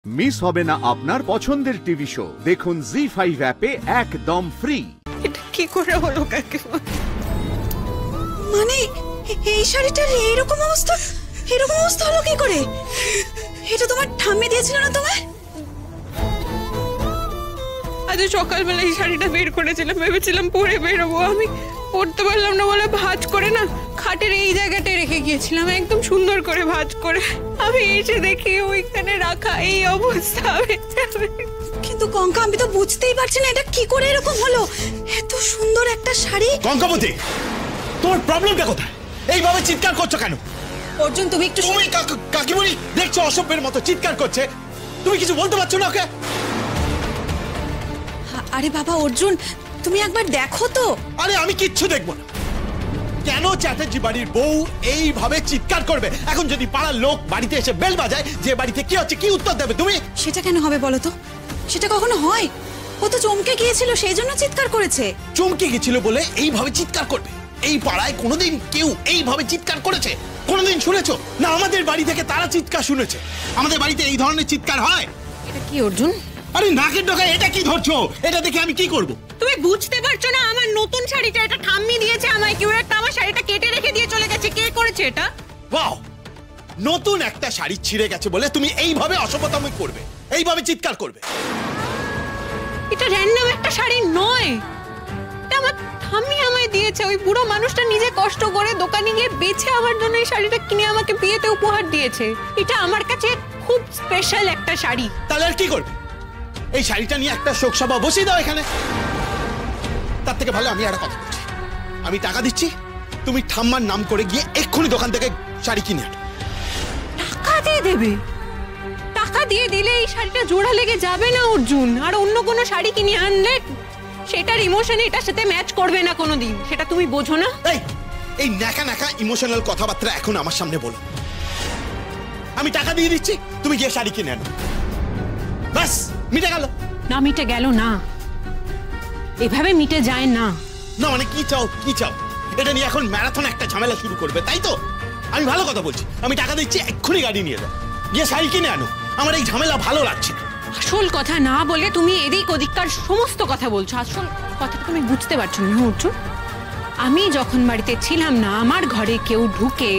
Miss হবে না আপনার পছন্দের টিভি শো। দেখুন জি5 অ্যাপে একদম ফ্রি। এটা কি করে হলো কাকিমা? মানে এই শাড়িটার এরকম অবস্থা হলো কি করে? এটা তোমার ঠাম্মি দিয়েছিল না তোমায়? আজ সকালবেলা এই শাড়িটা বের করেছিলাম, ভেবেছিলাম পরে বেরোবো, আমি পরতে পারলাম না বলে ভাঁজ করে না খাটের এই জায়গাটায় রেখে গিয়েছিলাম, একদম সুন্দর করে ভাঁজ করে। আমি এসে দেখি ওইখানে রাখা এই অবস্থা। কিন্তু কঙ্কা, আমি তো বুঝতেই পারছি না এটা কি করে এরকম হলো। এত সুন্দর একটা শাড়ি। কঙ্কাবতী, তোমার প্রবলেমটা কোথায়? এইভাবে চিৎকার করছো কেন? অর্জুন, তুমি একটু তুমি কাকিমুনি দেখছো অসভ্যের মতো চিৎকার করছে, তুমি কিছু বলতে পারছো না ওকে? আরে বাবা অর্জুন, তুমি একবার দেখো তো। আরে আমি কিচ্ছু দেখবো না। কেন চ্যাটার্জি বাড়ির বউ এইভাবে চিৎকার করবে? এখন যদি পাড়ার লোক বাড়িতে এসে বেল বাজায় যে বাড়িতে কি হচ্ছে, কি উত্তর দেবে তুমি? সেটা কেন হবে বলো তো? সেটা কখনো হয়? ও তো চমকে গিয়েছিল, সেই জন্য চিৎকার করেছে। চমকে গেছিল বলে এইভাবে চিৎকার করবে? এই পাড়ায় কোনোদিন কেউ এইভাবে চিৎকার করেছে? কোনোদিন শুনেছো না? আমাদের বাড়ি থেকে তারা চিৎকার শুনেছে। আমাদের বাড়িতে এই ধরনের চিৎকার হয়? এটা কি অর্জুন? আরে নাকের ডগায় এটা কি ধরছো? এটা দেখে আমি কি করব? তুমি বুঝতে পারছো না? আমার নতুন শাড়িটা, এটা ঠাম্মি দিয়েছে আমায়। কেউ একটা আমার শাড়িটা কেটে রেখে দিয়ে চলে গেছে। কে করেছে এটা? ওয়াও, নতুন একটা শাড়ি ছিঁড়ে গেছে বলে তুমি এইভাবে অসভ্যতামি করবে, এইভাবে চিৎকার করবে? এটা র্যান্ডম একটা শাড়ি নয়, এটা আমার ঠাম্মি আমায় দিয়েছে। ওই বুড়ো মানুষটা নিজে কষ্ট করে দোকানে গিয়ে বেছে আমার জন্য এই শাড়িটা কিনে আমাকে বিয়েতে উপহার দিয়েছে। এটা আমার কাছে খুব স্পেশাল একটা শাড়ি। তাহলে আর কি করবে? এই শাড়িটা নিয়ে একটা শোক সভা বসিয়ে দাও এখানে। তার থেকে ভালো আমি একটা কথা বলছি, আমি টাকা দিচ্ছি, তুমি ঠাম্মার নাম করে গিয়ে এক্ষুনি দোকান থেকে শাড়ি কিনে আনো। টাকা দিয়ে দেবে? টাকা দিয়ে দিলে এই শাড়িটা জোড়া লেগে যাবে না অর্জুন? আর অন্য কোনো শাড়ি কিনে আনলে সেটার ইমোশন এটার সাথে ম্যাচ করবে না কোনোদিন, সেটা তুমি বোঝো না? এই ন্যাকা ন্যাকা ইমোশনাল কথাবার্তা এখন আমার সামনে বলো। আমি টাকা দিয়ে দিচ্ছি, তুমি গিয়ে শাড়ি কিনে আনো, বাস মিটে গেল। না মিটে গেল না, এভাবে মিটে যায় না। না মানে কি চাও, কি চাও? এটা নিয়ে এখন ম্যারাথন একটা ঝামেলা শুরু করবে, তাই তো? আমি ভালো কথা বলছি, আমি টাকা দিচ্ছি, এক্ষুনি গাড়ি নিয়ে যাও, গিয়ে শাড়ি কিনে আনো। আমার এই ঝামেলা ভালো লাগছে না। আসল কথা না বলে তুমি এদিক ওদিককার সমস্ত কথা বলছো। আসল কথাটা তুমি বুঝতে পারছো না অর্জুন। আমি যখন বাড়িতে ছিলাম না, আমার ঘরে কেউ ঢুকে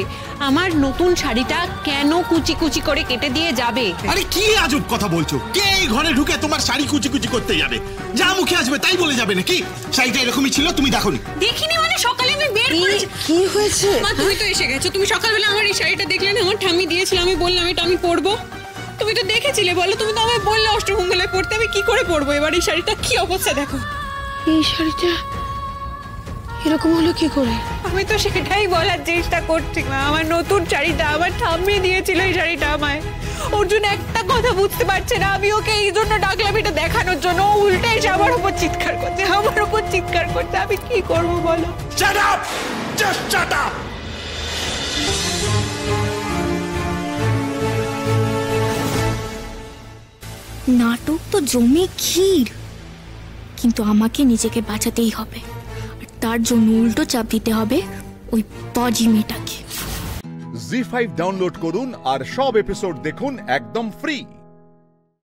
আমার নতুন শাড়িটা কেন কুচি কুচি করে কেটে দিয়ে যাবে? আরে কি আজব কথা বলছো? কে এই ঘরে ঢুকে তোমার শাড়ি কুচি কুচি করতে যাবে? যা মুখে আসবে তাই বলে যাবে নাকি? শাড়িটা এরকমই ছিল, তুমি দেখোনি? দেখিনি মানে? সকালে আমি বের করেছি। কি হয়েছে? মা তুমি তো এসে গেছো। তুমি সকালবেলা আমার এই শাড়িটা দেখলে না? আমার ঠাম্মি দিয়েছিল, আমি বললাম এটা আমি পরবো। তুমি তো দেখেছিলে, বলো? তুমি তো আমায় বললে অষ্টমঙ্গলায় পড়তে, আমি কি করে পরবো এবার? এই শাড়িটা কি অবস্থা দেখো। এই শাড়িটা এরকম হলো কি করে? আমি তো সেটাই বলার চেষ্টা করছি না। আমার নতুন শাড়িটা আমার ঠাম্মি দিয়েছিল, এই শাড়িটা আমায়। অর্জুন একটা কথা বুঝতে পারছে না। আমি ওকে এই জন্য ডাকলাম এটা দেখানোর জন্য, ও উল্টে এসে আমার উপর চিৎকার করছে, আমার উপর চিৎকার করছে। আমি কি করবো বলো? Shut up! Just shut up! নাটক তো জমে ক্ষীর, কিন্তু আমাকে নিজেকে বাঁচাতেই হবে। আর তার জন্য উল্টো চাপ দিতে হবে ওই পাজি মেয়েটাকে। জি5 ডাউনলোড করুন আর সব এপিসোড দেখুন একদম ফ্রি।